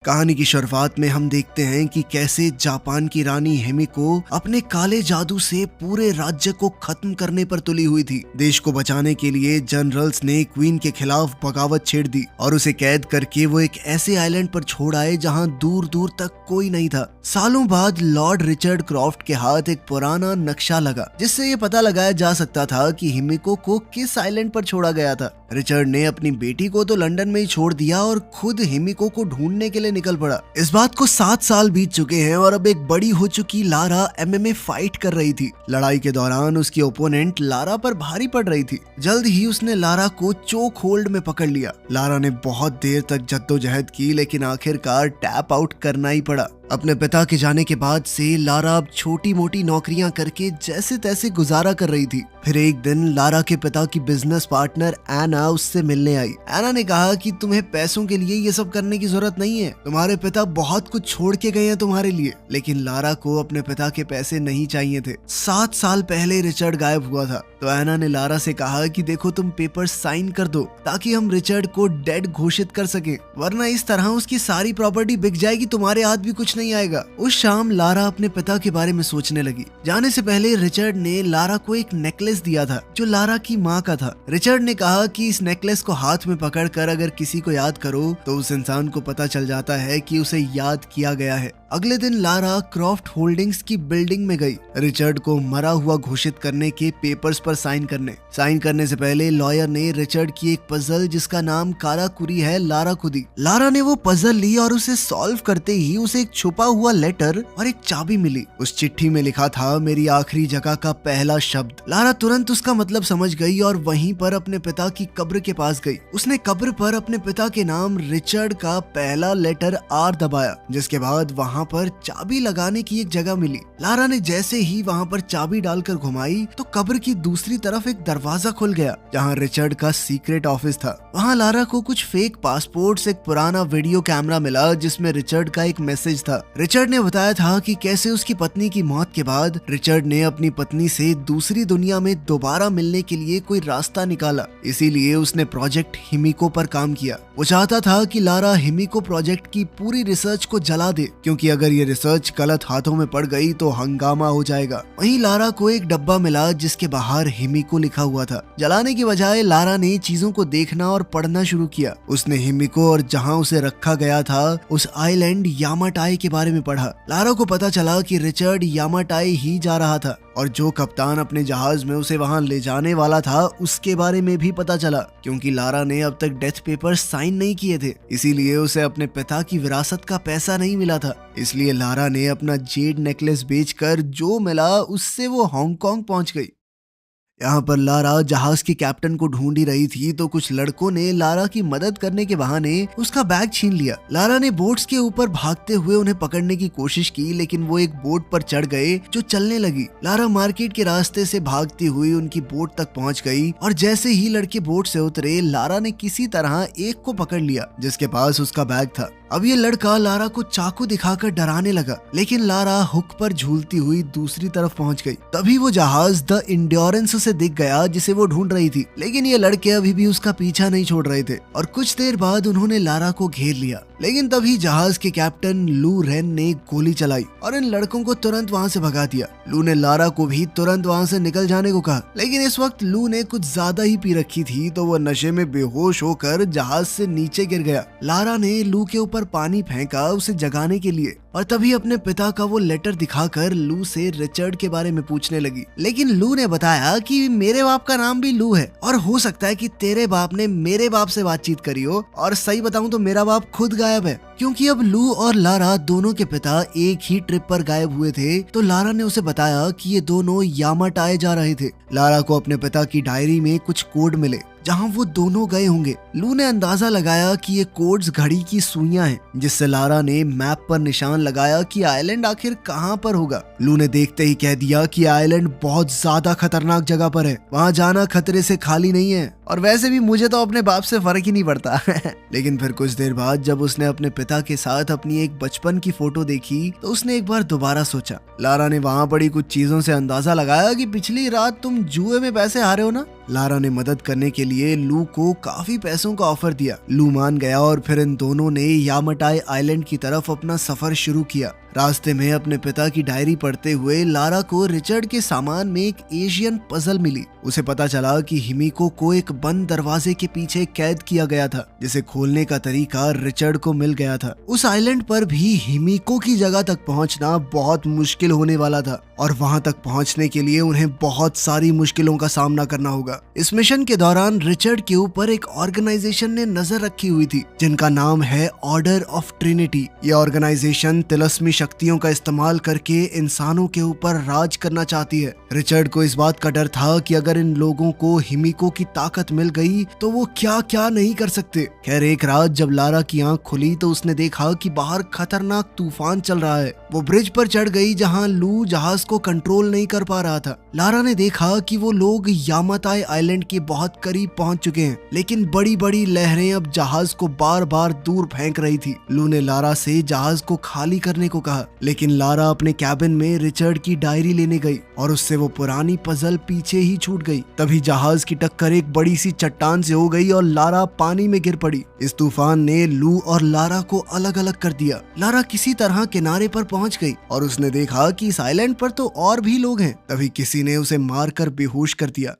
कहानी की शुरुआत में हम देखते हैं कि कैसे जापान की रानी हिमिको अपने काले जादू से पूरे राज्य को खत्म करने पर तुली हुई थी। देश को बचाने के लिए जनरल्स ने क्वीन के खिलाफ बगावत छेड़ दी और उसे कैद करके वो एक ऐसे आइलैंड पर छोड़ आए जहां दूर दूर तक कोई नहीं था। सालों बाद लॉर्ड रिचर्ड क्रॉफ्ट के हाथ एक पुराना नक्शा लगा जिससे ये पता लगाया जा सकता था कि हिमिको को किस आइलैंड पर छोड़ा गया था। रिचर्ड ने अपनी बेटी को तो लंदन में ही छोड़ दिया और खुद हिमिको को ढूंढने के लिए निकल पड़ा। इस बात को 7 साल बीत चुके हैं और अब एक बड़ी हो चुकी लारा एमएमए फाइट कर रही थी। लड़ाई के दौरान उसकी ओपोनेंट लारा पर भारी पड़ रही थी। जल्द ही उसने लारा को चोक होल्ड में पकड़ लिया। लारा ने बहुत देर तक जद्दोजहद की लेकिन आखिरकार टैप आउट करना ही पड़ा। अपने पिता के जाने के बाद से लारा अब छोटी मोटी नौकरियां करके जैसे तैसे गुजारा कर रही थी। फिर एक दिन लारा के पिता की बिजनेस पार्टनर एना उससे मिलने आई। एना ने कहा कि तुम्हें पैसों के लिए ये सब करने की जरूरत नहीं है, तुम्हारे पिता बहुत कुछ छोड़ के गए हैं तुम्हारे लिए। लेकिन लारा को अपने पिता के पैसे नहीं चाहिए थे। 7 साल पहले रिचर्ड गायब हुआ था तो एना ने लारा से कहा कि देखो तुम पेपर साइन कर दो ताकि हम रिचर्ड को डेड घोषित कर सके, वरना इस तरह उसकी सारी प्रॉपर्टी बिक जाएगी, तुम्हारे हाथ भी कुछ नहीं आएगा। उस शाम लारा अपने पिता के बारे में सोचने लगी। जाने से पहले रिचर्ड ने लारा को एक नेकलेस दिया था जो लारा की माँ का था। रिचर्ड ने कहा कि इस नेकलेस को हाथ में पकड़कर अगर किसी को याद करो तो उस इंसान को पता चल जाता है कि उसे याद किया गया है। अगले दिन लारा क्रॉफ्ट होल्डिंग्स की बिल्डिंग में गई रिचर्ड को मरा हुआ घोषित करने के पेपर्स पर साइन करने से पहले लॉयर ने रिचर्ड की एक पजल जिसका नाम काराकुरी है लारा को दी। लारा ने वो पजल ली और उसे सॉल्व करते ही उसे एक छुपा हुआ लेटर और एक चाबी मिली। उस चिट्ठी में लिखा था मेरी आखिरी जगह का पहला शब्द। लारा तुरंत उसका मतलब समझ गई और वहीं पर अपने पिता की कब्र के पास गई। उसने कब्र पर अपने पिता के नाम रिचर्ड का पहला लेटर आर दबाया जिसके बाद वहां पर चाबी लगाने की एक जगह मिली। लारा ने जैसे ही वहां पर चाबी डालकर घुमाई तो कब्र की दूसरी तरफ एक दरवाजा खुल गया जहां रिचर्ड का सीक्रेट ऑफिस था। वहां लारा को कुछ फेक पासपोर्ट्स, एक पुराना वीडियो कैमरा मिला जिसमें रिचर्ड का एक मैसेज था। रिचर्ड ने बताया था कि कैसे उसकी पत्नी की मौत के बाद रिचर्ड ने अपनी पत्नी से दूसरी दुनिया में दोबारा मिलने के लिए कोई रास्ता निकाला, इसीलिए उसने प्रोजेक्ट हिमिको पर काम किया। वो चाहता था कि लारा हिमिको प्रोजेक्ट की पूरी रिसर्च को जला दे क्योंकि अगर ये रिसर्च गलत हाथों में पड़ गई तो हंगामा हो जाएगा। वहीं लारा को एक डब्बा मिला जिसके बाहर हिमिको लिखा हुआ था। जलाने की बजाय लारा ने चीजों को देखना और पढ़ना शुरू किया। उसने हिमिको और जहां उसे रखा गया था उस आइलैंड यामाटाई के बारे में पढ़ा। लारा को पता चला कि रिचर्ड यामाटाई ही जा रहा था और जो कप्तान अपने जहाज में उसे वहां ले जाने वाला था उसके बारे में भी पता चला क्योंकि लारा ने अब तक डेथ पेपर साइन नहीं किए थे, इसीलिए उसे अपने पिता की विरासत का पैसा नहीं मिला था। इसलिए लारा ने अपना जेड नेकलेस बेचकर जो मिला उससे वो हांगकांग पहुंच गई। यहाँ पर लारा जहाज के कैप्टन को ढूंढ ही रही थी तो कुछ लड़कों ने लारा की मदद करने के बहाने उसका बैग छीन लिया। लारा ने बोट्स के ऊपर भागते हुए उन्हें पकड़ने की कोशिश की लेकिन वो एक बोट पर चढ़ गए जो चलने लगी। लारा मार्केट के रास्ते से भागती हुई उनकी बोट तक पहुंच गई और जैसे ही लड़के बोट से उतरे लारा ने किसी तरह एक को पकड़ लिया जिसके पास उसका बैग था। अब ये लड़का लारा को चाकू दिखाकर डराने लगा लेकिन लारा हुक पर झूलती हुई दूसरी तरफ पहुंच गई। तभी वो जहाज द इंड्योरेंस उसे दिख गया जिसे वो ढूंढ रही थी, लेकिन ये लड़के अभी भी उसका पीछा नहीं छोड़ रहे थे और कुछ देर बाद उन्होंने लारा को घेर लिया। लेकिन तभी जहाज के कैप्टन लू रेन ने गोली चलाई और इन लड़कों को तुरंत वहां से भगा दिया। लू ने लारा को भी तुरंत वहां से निकल जाने को कहा लेकिन इस वक्त लू ने कुछ ज्यादा ही पी रखी थी तो वो नशे में बेहोश होकर जहाज से नीचे गिर गया। लारा ने लू के ऊपर पानी फेंका उसे जगाने के लिए और तभी अपने पिता का वो लेटर दिखाकर लू से रिचर्ड के बारे में पूछने लगी। लेकिन लू ने बताया कि मेरे बाप का नाम भी लू है और हो सकता है कि तेरे बाप ने मेरे बाप से बातचीत करी हो और सही बताऊं तो मेरा बाप खुद गायब है क्योंकि अब लू और लारा दोनों के पिता एक ही ट्रिप पर गायब हुए थे। तो लारा ने उसे बताया कि ये दोनों यामाटाई जा रहे थे। लारा को अपने पिता की डायरी में कुछ कोड मिले जहां वो दोनों गए होंगे। लू ने अंदाजा लगाया कि ये कोड्स घड़ी की सुइयां हैं जिससे लारा ने मैप पर निशान लगाया कि आइलैंड आखिर कहां पर होगा। लू ने देखते ही कह दिया कि आइलैंड बहुत ज्यादा खतरनाक जगह पर है, वहां जाना खतरे से खाली नहीं है और वैसे भी मुझे तो अपने बाप से फर्क ही नहीं पड़ता। लेकिन फिर कुछ देर बाद जब उसने अपने पिता के साथ अपनी एक बचपन की फोटो देखी तो उसने एक बार दोबारा सोचा। लारा ने वहां पड़ी कुछ चीजों से अंदाजा लगाया कि पिछली रात तुम जुए में पैसे हारे हो ना। लारा ने मदद करने के लिए लू को काफी पैसों का ऑफर दिया। लू मान गया और फिर इन दोनों ने यामाटाई आइलैंड की तरफ अपना सफर शुरू किया। रास्ते में अपने पिता की डायरी पढ़ते हुए लारा को रिचर्ड के सामान में एक एशियन पजल मिली। उसे पता चला कि हिमिको को एक बंद दरवाजे के पीछे कैद किया गया था, जिसे खोलने का तरीका रिचर्ड को मिल गया था। उस आइलैंड पर भी हिमिको की जगह तक पहुंचना बहुत मुश्किल होने वाला था और वहां तक पहुंचने के लिए उन्हें बहुत सारी मुश्किलों का सामना करना होगा। इस मिशन के दौरान रिचर्ड के ऊपर एक ऑर्गेनाइजेशन ने नजर रखी हुई थी, जिनका नाम है ऑर्डर ऑफ ट्रिनिटी। यह ऑर्गेनाइजेशन तिलस्मी शक्तियों का इस्तेमाल करके इंसानों के ऊपर राज करना चाहती है। रिचर्ड को इस बात का डर था कि अगर इन लोगों को हिमिको की ताकत मिल गई तो वो क्या क्या नहीं कर सकते। खैर, एक रात जब लारा की आंख खुली तो उसने देखा कि बाहर खतरनाक तूफान चल रहा है। वो ब्रिज पर चढ़ गई जहां लू जहाज को कंट्रोल नहीं कर पा रहा था। लारा ने देखा कि वो लोग यामाताई आइलैंड के बहुत करीब पहुंच चुके हैं, लेकिन बड़ी बड़ी लहरें अब जहाज को बार बार दूर फेंक रही थी। लू ने लारा से जहाज को खाली करने को कहा, लेकिन लारा अपने कैबिन में रिचर्ड की डायरी लेने गई और उससे वो पुरानी पजल पीछे ही छूट गई। तभी जहाज की टक्कर एक बड़ी सी चट्टान से हो गई और लारा पानी में गिर पड़ी। इस तूफान ने लू और लारा को अलग अलग कर दिया। लारा किसी तरह किनारे पर पहुंच गई और उसने देखा कि इस आइलैंड पर तो और भी लोग हैं। तभी किसी ने उसे मारकर बेहोश कर दिया।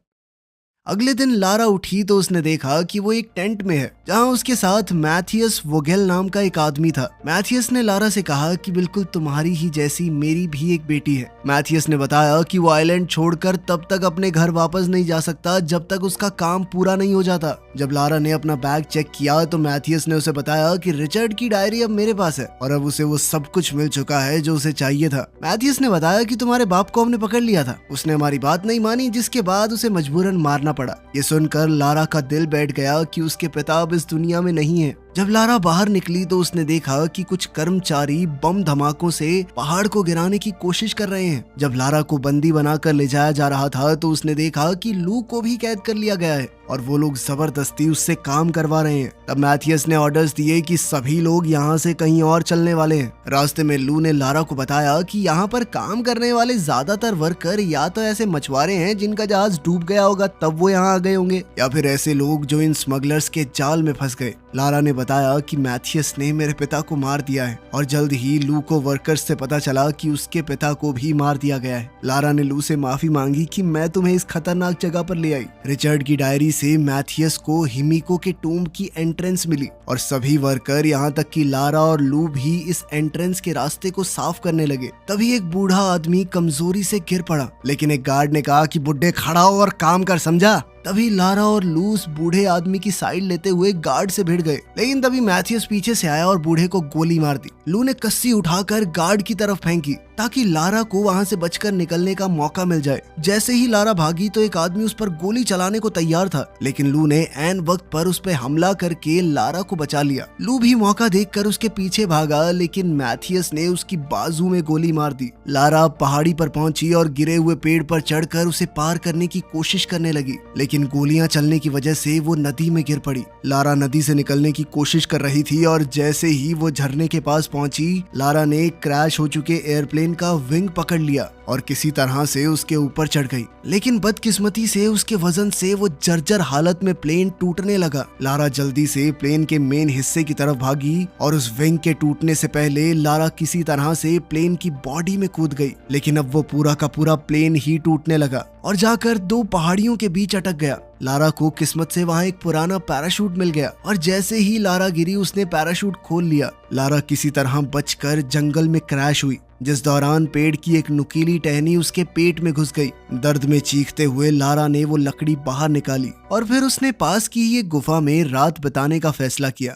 अगले दिन लारा उठी तो उसने देखा कि वो एक टेंट में है, जहां उसके साथ मैथियस वोगेल नाम का एक आदमी था। मैथियस ने लारा से कहा कि बिल्कुल तुम्हारी ही जैसी मेरी भी एक बेटी है। मैथियस ने बताया कि वो आइलैंड छोड़कर तब तक अपने घर वापस नहीं जा सकता जब तक उसका काम पूरा नहीं हो जाता। जब लारा ने अपना बैग चेक किया तो मैथियस ने उसे बताया कि रिचर्ड की डायरी अब मेरे पास है और अब उसे वो सब कुछ मिल चुका है जो उसे चाहिए था। मैथियस ने बताया कि तुम्हारे बाप को हमने पकड़ लिया था, उसने हमारी बात नहीं मानी, जिसके बाद उसे मजबूरन मारना पड़ा। ये सुनकर लारा का दिल बैठ गया कि उसके पिता अब इस दुनिया में नहीं है। जब लारा बाहर निकली तो उसने देखा कि कुछ कर्मचारी बम धमाकों से पहाड़ को गिराने की कोशिश कर रहे हैं। जब लारा को बंदी बनाकर ले जाया जा रहा था तो उसने देखा कि लू को भी कैद कर लिया गया है और वो लोग जबरदस्ती उससे काम करवा रहे हैं। तब मैथियस ने ऑर्डर्स दिए कि सभी लोग यहाँ से कहीं और चलने वाले हैं। रास्ते में लू ने लारा को बताया कि यहाँ पर काम करने वाले ज्यादातर वर्कर या तो ऐसे मछुआरे हैं जिनका जहाज डूब गया होगा तब वो यहाँ आ गए होंगे, या फिर ऐसे लोग जो इन स्मगलर्स के जाल में फंस गए। लारा ने बताया कि मैथियस ने मेरे पिता को मार दिया है और जल्द ही लू को वर्कर्स से पता चला कि उसके पिता को भी मार दिया गया है। लारा ने लू से माफी मांगी कि मैं तुम्हें इस खतरनाक जगह पर ले आई। रिचर्ड की डायरी से मैथियस को हिमिको के टूम्ब की एंट्रेंस मिली और सभी वर्कर यहाँ तक कि लारा और लू भी इस एंट्रेंस के रास्ते को साफ करने लगे। तभी एक बूढ़ा आदमी कमजोरी से गिर पड़ा, लेकिन एक गार्ड ने कहा कि बुड्ढे खड़ा हो और काम कर, समझा। तभी लारा और लू उस बूढ़े आदमी की साइड लेते हुए गार्ड से भिड़ गए, लेकिन तभी मैथियस पीछे से आया और बूढ़े को गोली मार दी। लू ने कस्सी उठाकर गार्ड की तरफ फेंकी ताकि लारा को वहां से बचकर निकलने का मौका मिल जाए। जैसे ही लारा भागी तो एक आदमी उस पर गोली चलाने को तैयार था, लेकिन लू ने ऐन वक्त पर उस पर हमला करके लारा को बचा लिया। लू भी मौका देखकर उसके पीछे भागा, लेकिन मैथियस ने उसकी बाजू में गोली मार दी। लारा पहाड़ी पर पहुंची और गिरे हुए पेड़ पर चढ़कर उसे पार करने की कोशिश करने लगी, लेकिन गोलियां चलने की वजह से वो नदी में गिर पड़ी। लारा नदी से निकलने की कोशिश कर रही थी और जैसे ही वो झरने के पास पहुंची, लारा ने क्रैश हो चुके एयरप्लेन का विंग पकड़ लिया और किसी तरह से उसके ऊपर चढ़ गई, लेकिन बदकिस्मती से उसके वजन से वो जर्जर हालत में प्लेन टूटने लगा। लारा जल्दी से प्लेन के मेन हिस्से की तरफ भागी और उस विंग के टूटने से पहले लारा किसी तरह से प्लेन की बॉडी में कूद गई, लेकिन अब वो पूरा का पूरा प्लेन ही टूटने लगा और जाकर दो पहाड़ियों के बीच अटक गया। लारा को किस्मत से वहाँ एक पुराना पैराशूट मिल गया और जैसे ही लारा गिरी उसने पैराशूट खोल लिया। लारा किसी तरह बचकर जंगल में क्रैश हुई, जिस दौरान पेड़ की एक नुकीली टहनी उसके पेट में घुस गई। दर्द में चीखते हुए लारा ने वो लकड़ी बाहर निकाली और फिर उसने पास की ही एक गुफा में रात बिताने का फैसला किया।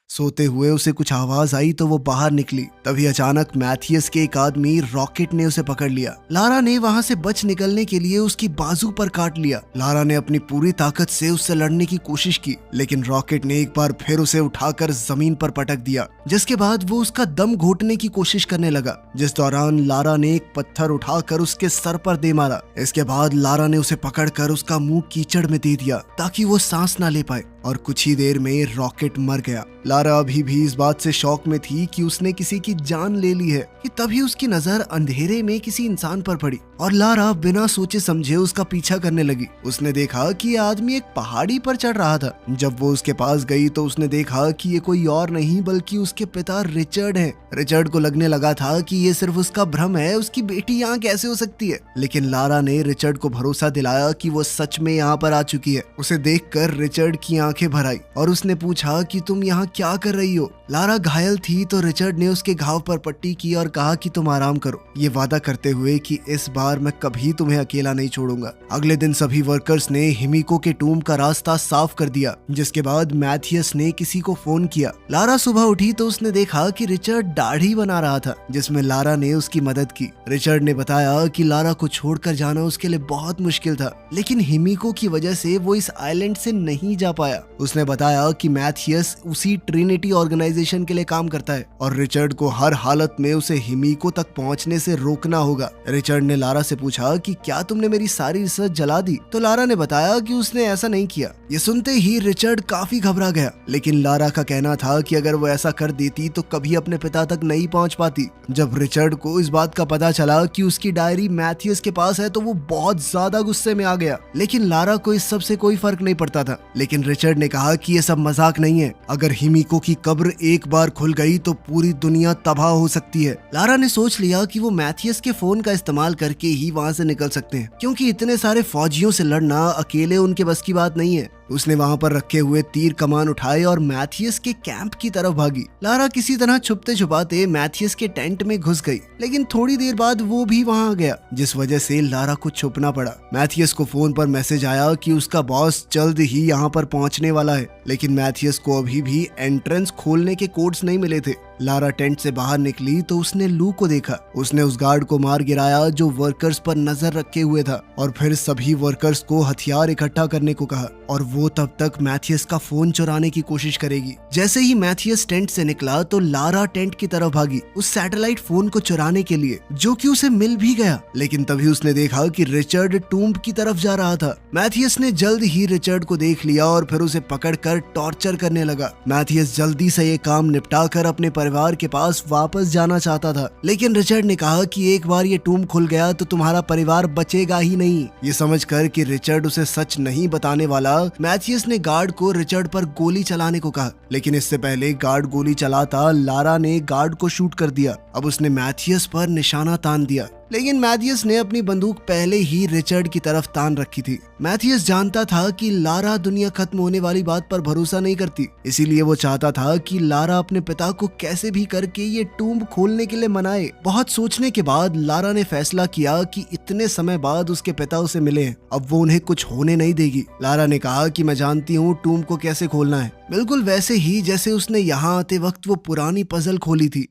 सोते हुए उसे कुछ आवाज आई तो वो बाहर निकली। तभी अचानक मैथियस के एक आदमी रॉकेट ने उसे पकड़ लिया। लारा ने वहां से बच निकलने के लिए उसकी बाजू पर काट लिया। लारा ने अपनी पूरी ताकत से उससे लड़ने की कोशिश की, लेकिन रॉकेट ने एक बार फिर उसे उठाकर जमीन पर पटक दिया, जिसके बाद वो उसका दम घोटने की कोशिश करने लगा, जिस दौरान लारा ने एक पत्थर उठाकर उसके सर पर दे मारा। इसके बाद लारा ने उसे पकड़कर उसका मुंह कीचड़ में दे दिया ताकि वो सांस ना ले पाए और कुछ ही देर में रॉकेट मर गया। लारा अभी भी इस बात से शौक में थी कि उसने किसी की जान ले ली है कि तभी उसकी नजर अंधेरे में किसी इंसान पर पड़ी। और लारा बिना सोचे समझे उसका पीछा करने लगी। उसने देखा कि ये आदमी एक पहाड़ी पर चढ़ रहा था। जब वो उसके पास गई तो उसने देखा कि ये कोई और नहीं बल्कि उसके पिता रिचर्ड है। रिचर्ड को लगने लगा था कि ये सिर्फ उसका भ्रम है, उसकी बेटी यहाँ कैसे हो सकती है। लेकिन लारा ने रिचर्ड को भरोसा दिलाया कि वो सच में यहाँ पर आ चुकी है। उसे देखकर रिचर्ड की आंखें भर आई और उसने पूछा कि तुम यहाँ क्या कर रही हो। लारा घायल थी तो रिचर्ड ने उसके घाव पर पट्टी की और कहा कि तुम आराम करो, ये वादा करते हुए कि इस बार मैं कभी तुम्हें अकेला नहीं छोड़ूंगा। अगले दिन सभी वर्कर्स ने हिमिको के टूम का रास्ता साफ कर दिया, जिसके बाद मैथियस ने किसी को फोन किया। लारा सुबह उठी तो उसने देखा कि रिचर्ड दाढ़ी बना रहा था, जिसमें लारा ने उसकी मदद की। रिचर्ड ने बताया कि लारा को छोड़कर जाना उसके लिए बहुत मुश्किल था, लेकिन हिमिको की वजह से वो इस आइलैंड से नहीं जा पाया। उसने बताया कि मैथियस उसी ट्रिनिटी ऑर्गेनाइजेशन के लिए काम करता है और रिचर्ड को हर हालत में उसे हिमिको तक पहुंचने से रोकना होगा। रिचर्ड ने लारा से पूछा कि क्या तुमने मेरी सारी रिसर्च जला दी? तो लारा ने बताया कि उसने ऐसा नहीं किया। ये सुनते ही रिचर्ड काफी घबरा गया, लेकिन लारा का कहना था कि अगर वो ऐसा कर देती तो कभी अपने पिता तक नहीं पहुंच पाती। जब रिचर्ड को इस बात का पता चला कि उसकी डायरी मैथियस के पास है तो वो बहुत ज्यादा गुस्से में आ गया, लेकिन लारा को इस सब से कोई फर्क नहीं पड़ता था। लेकिन रिचर्ड ने कहा कि ये सब मजाक नहीं है, अगर हिमिको की कब्र एक बार खुल गई तो पूरी दुनिया तबाह हो सकती है। लारा ने सोच लिया कि वो मैथियस के फोन का इस्तेमाल करके ही वहाँ से निकल सकते हैं, क्योंकि इतने सारे फौजियों से लड़ना अकेले उनके बस की बात नहीं है। उसने वहाँ पर रखे हुए तीर कमान उठाए और मैथियस के कैंप की तरफ भागी। लारा किसी तरह छुपते छुपाते मैथियस के टेंट में घुस गई, लेकिन थोड़ी देर बाद वो भी वहाँ आ गया, जिस वजह से लारा को छुपना पड़ा। मैथियस को फोन पर मैसेज आया कि उसका बॉस जल्द ही यहाँ पर पहुँचने वाला है, लेकिन मैथियस को अभी भी एंट्रेंस खोलने के कोड्स नहीं मिले थे। लारा टेंट से बाहर निकली तो उसने लू को देखा। उसने उस गार्ड को मार गिराया जो वर्कर्स पर नजर रखे हुए था, और फिर सभी वर्कर्स को हथियार इकट्ठा करने को कहा, और वो तब तक मैथियस का फोन चुराने की कोशिश करेगी। जैसे ही मैथियस टेंट से निकला तो लारा टेंट की तरफ भागी उस सैटेलाइट फोन को चुराने के लिए, जो कि उसे मिल भी गया। लेकिन तभी उसने देखा कि रिचर्ड टूम्ब की तरफ जा रहा था। मैथियस ने जल्द ही रिचर्ड को देख लिया और फिर उसे पकड़कर टॉर्चर करने लगा। मैथियस जल्दी से ये काम निपटाकर अपने परिवार के पास वापस जाना चाहता था, लेकिन रिचर्ड ने कहा कि एक बार ये टूम्ब खुल गया तो तुम्हारा परिवार बचेगा ही नहीं। ये समझकर कि रिचर्ड उसे सच नहीं बताने वाला, मैथियस ने गार्ड को रिचर्ड पर गोली चलाने को कहा, लेकिन इससे पहले गार्ड गोली चलाता लारा ने गार्ड को शूट कर दिया। अब उसने मैथियस पर निशाना तान दिया, लेकिन मैथियस ने अपनी बंदूक पहले ही रिचर्ड की तरफ तान रखी थी। मैथियस जानता था कि लारा दुनिया खत्म होने वाली बात पर भरोसा नहीं करती, इसीलिए वो चाहता था कि लारा अपने पिता को कैसे भी करके ये टूम्ब खोलने के लिए मनाए। बहुत सोचने के बाद लारा ने फैसला किया कि इतने समय बाद उसके पिता उसे मिले हैं, अब वो उन्हें कुछ होने नहीं देगी। लारा ने कहा कि मैं जानती हूँ टूम्ब को कैसे खोलना है, बिल्कुल वैसे ही जैसे उसने यहाँ आते वक्त वो पुरानी पजल खोली थी।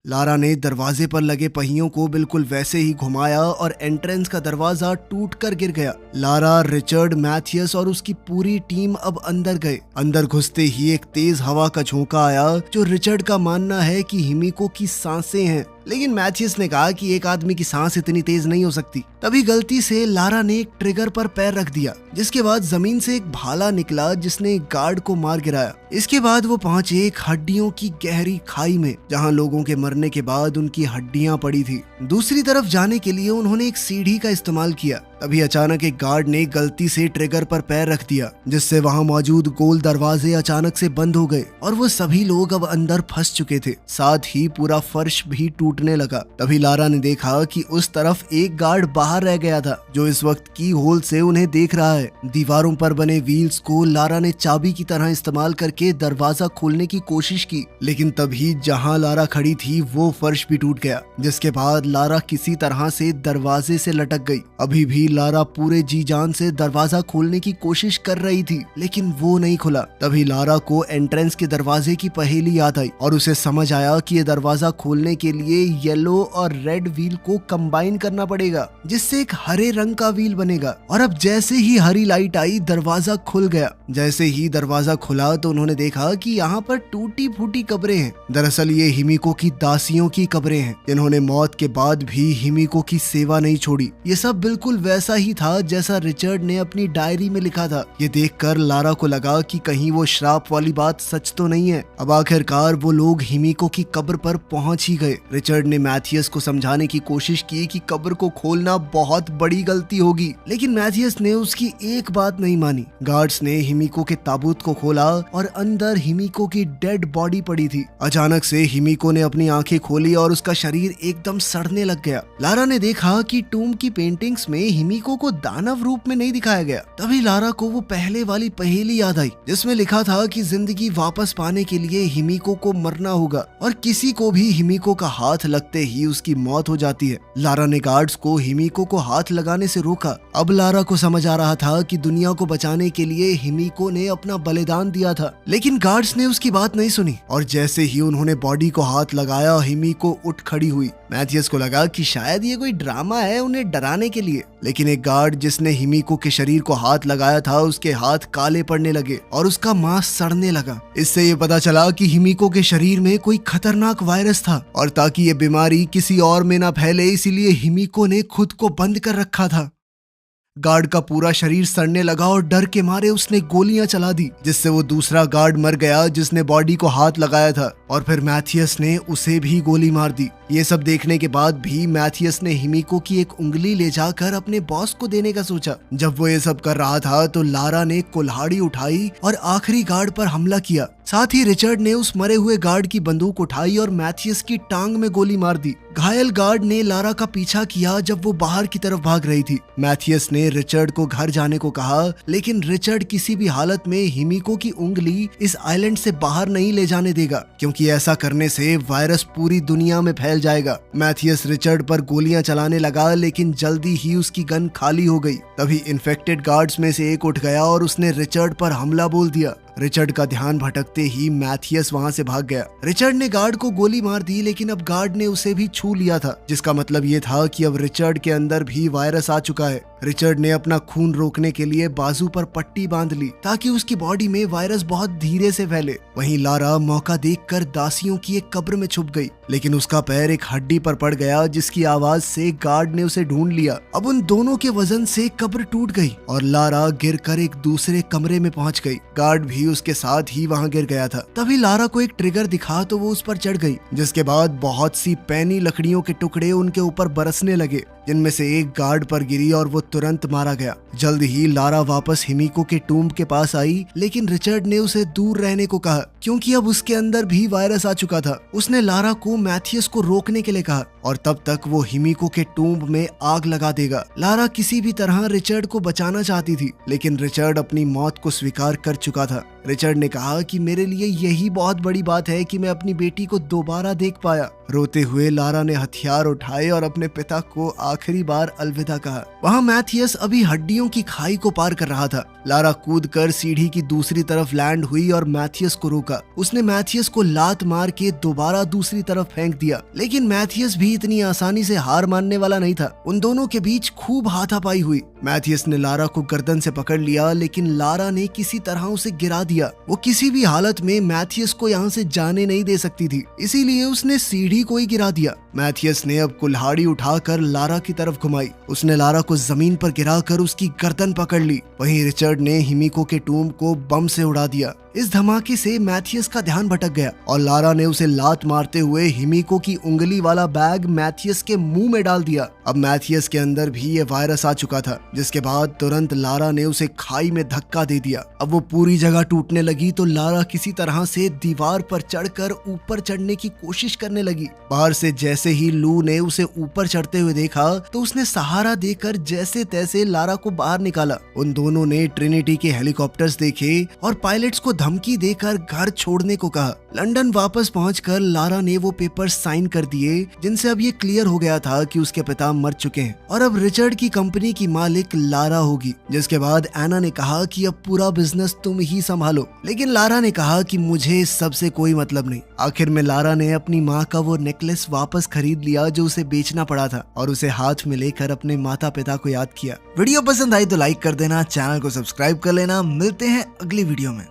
लारा ने दरवाजे पर लगे पहियों को बिल्कुल वैसे ही घुमाया और एंट्रेंस का दरवाजा टूटकर गिर गया। लारा, रिचर्ड, मैथियस और उसकी पूरी टीम अब अंदर गए। अंदर घुसते ही एक तेज हवा का झोंका आया, जो रिचर्ड का मानना है कि हिमिको की सांसें हैं, लेकिन मैथियस ने कहा कि एक आदमी की सांस इतनी तेज नहीं हो सकती। तभी गलती से लारा ने एक ट्रिगर पर पैर रख दिया, जिसके बाद जमीन से एक भाला निकला जिसने एक गार्ड को मार गिराया। इसके बाद वो पहुंचे एक हड्डियों की गहरी खाई में, जहां लोगों के मरने के बाद उनकी हड्डियां पड़ी थी। दूसरी तरफ जाने के लिए उन्होंने एक सीढ़ी का इस्तेमाल किया। तभी अचानक एक गार्ड ने गलती से ट्रिगर पर पैर रख दिया, जिससे वहां मौजूद गोल दरवाजे अचानक से बंद हो गए और वो सभी लोग अब अंदर फंस चुके थे। साथ ही पूरा फर्श भी टूटने लगा। तभी लारा ने देखा कि उस तरफ एक गार्ड बाहर रह गया था, जो इस वक्त की होल से उन्हें देख रहा है। दीवारों पर बने व्हील्स को लारा ने चाबी की तरह इस्तेमाल करके दरवाजा खोलने की कोशिश की, लेकिन तभी जहां लारा खड़ी थी वो फर्श भी टूट गया, जिसके बाद लारा किसी तरह से दरवाजे से लटक गई। अभी भी लारा पूरे जी जान से दरवाजा खोलने की कोशिश कर रही थी, लेकिन वो नहीं खुला। तभी लारा को एंट्रेंस के दरवाजे की पहेली याद आई और उसे समझ आया कि ये दरवाजा खोलने के लिए येलो और रेड व्हील को कंबाइन करना पड़ेगा, जिससे एक हरे रंग का व्हील बनेगा। और अब जैसे ही हरी लाइट आई, दरवाजा खुल गया। जैसे ही दरवाजा खुला तो उन्होंने देखा कि यहाँ पर टूटी फूटी कब्रें हैं। दरअसल ये हिमिको की दासियों की कब्रें हैं, जिन्होंने मौत के बाद भी हिमिको की सेवा नहीं छोड़ी। ये सब बिल्कुल वैसे वैसा ही था जैसा रिचर्ड ने अपनी डायरी में लिखा था। ये देखकर लारा को लगा कि कहीं वो श्राप वाली बात सच तो नहीं है। अब आखिरकार वो लोग हिमिको की कब्र पर पहुंच ही गए। रिचर्ड ने मैथियस को समझाने की कोशिश की कि कब्र को खोलना बहुत बड़ी गलती होगी, लेकिन मैथियस ने उसकी एक बात नहीं मानी। गार्ड्स ने हिमिको के ताबूत को खोला और अंदर हिमिको की डेड बॉडी पड़ी थी। अचानक से हिमिको ने अपनी आंखें खोली और उसका शरीर एकदम सड़ने लग गया। लारा ने देखा कि टूम की पेंटिंग्स में हिमिको को दानव रूप में नहीं दिखाया गया। तभी लारा को वो पहले वाली पहेली याद आई जिसमें लिखा था कि जिंदगी वापस पाने के लिए हिमिको को मरना होगा और किसी को भी हिमिको का हाथ लगते ही उसकी मौत हो जाती है। लारा ने गार्ड्स को हिमिको को हाथ लगाने से रोका। अब लारा को समझ आ रहा था कि दुनिया को बचाने के लिए हिमिको ने अपना बलिदान दिया था, लेकिन गार्ड्स ने उसकी बात नहीं सुनी और जैसे ही उन्होंने बॉडी को हाथ लगाया हिमिको उठ खड़ी हुई। मैथियस को लगा कि शायद ये कोई ड्रामा है उन्हें डराने के लिए, लेकिन एक गार्ड जिसने हिमिको के शरीर को हाथ लगाया था उसके हाथ काले पड़ने लगे और उसका मांस सड़ने लगा। इससे ये पता चला कि हिमिको के शरीर में कोई खतरनाक वायरस था और ताकि ये बीमारी किसी और में ना फैले इसीलिए हिमिको ने खुद को बंद कर रखा था। गार्ड का पूरा शरीर सड़ने लगा और डर के मारे उसने गोलियां चला दी, जिससे वो दूसरा गार्ड मर गया जिसने बॉडी को हाथ लगाया था और फिर मैथियस ने उसे भी गोली मार दी। ये सब देखने के बाद भी मैथियस ने हिमिको की एक उंगली ले जाकर अपने बॉस को देने का सोचा। जब वो ये सब कर रहा था तो लारा ने कुल्हाड़ी उठाई और आखिरी गार्ड पर हमला किया। साथ ही रिचर्ड ने उस मरे हुए गार्ड की बंदूक उठाई और मैथियस की टांग में गोली मार दी। घायल गार्ड ने लारा का पीछा किया जब वो बाहर की तरफ भाग रही थी। मैथियस ने रिचर्ड को घर जाने को कहा, लेकिन रिचर्ड किसी भी हालत में हिमिको की उंगली इस आइलैंड से बाहर नहीं ले जाने देगा, क्योंकि ऐसा करने से वायरस पूरी दुनिया में फैल जाएगा। मैथियस रिचर्ड पर गोलियां चलाने लगा, लेकिन जल्दी ही उसकी गन खाली हो गई। तभी इन्फेक्टेड गार्ड्स में से एक उठ गया और उसने रिचर्ड पर हमला बोल दिया। रिचर्ड का ध्यान भटकते ही मैथियस वहां से भाग गया। रिचर्ड ने गार्ड को गोली मार दी, लेकिन अब गार्ड ने उसे भी छू लिया था, जिसका मतलब ये था कि अब रिचर्ड के अंदर भी वायरस आ चुका है। रिचर्ड ने अपना खून रोकने के लिए बाजू पर पट्टी बांध ली ताकि उसकी बॉडी में वायरस बहुत धीरे से फैले। वहीं लारा मौका देखकर दासियों की एक कब्र में छुप गई, लेकिन उसका पैर एक हड्डी पर पड़ गया जिसकी आवाज से गार्ड ने उसे ढूंढ लिया। अब उन दोनों के वजन से कब्र टूट गई और लारा गिरकर एक दूसरे कमरे में पहुंच गई। गार्ड भी उसके साथ ही वहां गिर गया था। तभी लारा को एक ट्रिगर दिखा तो वो उस पर चढ़ गई, जिसके बाद बहुत सी पैनी लकड़ियों के टुकड़े उनके ऊपर बरसने लगे, जिनमें से एक गार्ड पर गिरी और वो तुरंत मारा गया। जल्द ही लारा वापस हिमिको के टूम्ब के पास आई, लेकिन रिचर्ड ने उसे दूर रहने को कहा क्योंकि अब उसके अंदर भी वायरस आ चुका था। उसने लारा को मैथियस को रोकने के लिए कहा और तब तक वो हिमिको के टूम्ब में आग लगा देगा। लारा किसी भी तरह रिचर्ड को बचाना चाहती थी, लेकिन रिचर्ड अपनी मौत को स्वीकार कर चुका था। रिचर्ड ने कहा कि मेरे लिए यही बहुत बड़ी बात है कि मैं अपनी बेटी को दोबारा देख पाया। रोते हुए लारा ने हथियार उठाए और अपने पिता को आखिरी बार अलविदा कहा। वहाँ मैथियस अभी हड्डियों की खाई को पार कर रहा था। लारा कूदकर सीढ़ी की दूसरी तरफ लैंड हुई और मैथियस को रोका। उसने मैथियस को लात मार के दोबारा दूसरी तरफ फेंक दिया, लेकिन मैथियस भी इतनी आसानी से हार मानने वाला नहीं था। उन दोनों के बीच खूब हाथापाई हुई। मैथियस ने लारा को गर्दन से पकड़ लिया, लेकिन लारा ने किसी तरह उसे गिरा दिया। वो किसी भी हालत में मैथियस को यहाँ से जाने नहीं दे सकती थी, इसीलिए उसने सीढ़ी को ही गिरा दिया। मैथियस ने अब कुल्हाड़ी उठाकर लारा की तरफ घुमाई। उसने लारा को जमीन पर गिराकर उसकी गर्दन पकड़ ली। वहीं रिचर्ड ने हिमिको के टूम्ब को बम से उड़ा दिया। इस धमाके से मैथियस का ध्यान भटक गया और लारा ने उसे लात मारते हुए हिमिको की उंगली वाला बैग मैथियस के मुंह में डाल दिया। अब मैथियस के अंदर भी ये वायरस आ चुका था, जिसके बाद तुरंत लारा ने उसे खाई में धक्का दे दिया। अब वो पूरी जगह टूटने लगी तो लारा किसी तरह से दीवार पर चढ़कर ऊपर चढ़ने की कोशिश करने लगी। बाहर से जैसे ही लू ने उसे ऊपर चढ़ते हुए देखा तो उसने सहारा देकर जैसे तैसे लारा को बाहर निकाला। उन दोनों ने ट्रिनिटी के हेलीकॉप्टर्स देखे और पायलट्स को धमकी देकर घर छोड़ने को कहा। लंदन वापस पहुंचकर लारा ने वो पेपर साइन कर दिए, जिनसे अब ये क्लियर हो गया था कि उसके पिता मर चुके हैं और अब रिचर्ड की कंपनी की मालिक लारा होगी। जिसके बाद एना ने कहा कि अब पूरा बिजनेस तुम ही संभालो, लेकिन लारा ने कहा कि मुझे इस सब से कोई मतलब नहीं। आखिर में लारा ने अपनी माँ का वो नेकलेस वापस खरीद लिया जो उसे बेचना पड़ा था और उसे हाथ में लेकर अपने माता पिता को याद किया। वीडियो पसंद आई तो लाइक कर देना, चैनल को सब्सक्राइब कर लेना। मिलते हैं अगली वीडियो में।